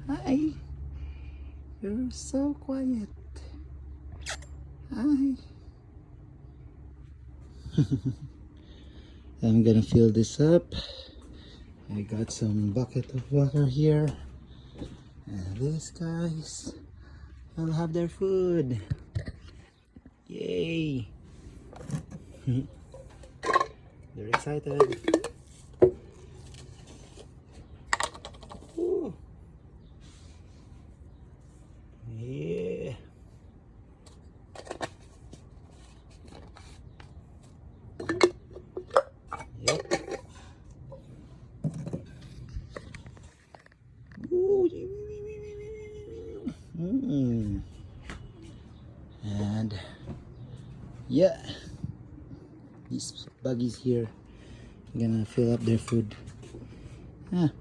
Hi. You're so quiet. Hi. I'm gonna fill this up. I got some bucket of water here. And these guys will have their food. Yay. They're excited. Ooh. Yeah. Yep. Ooh. And yeah, these buggies here gonna fill up their food. Ah,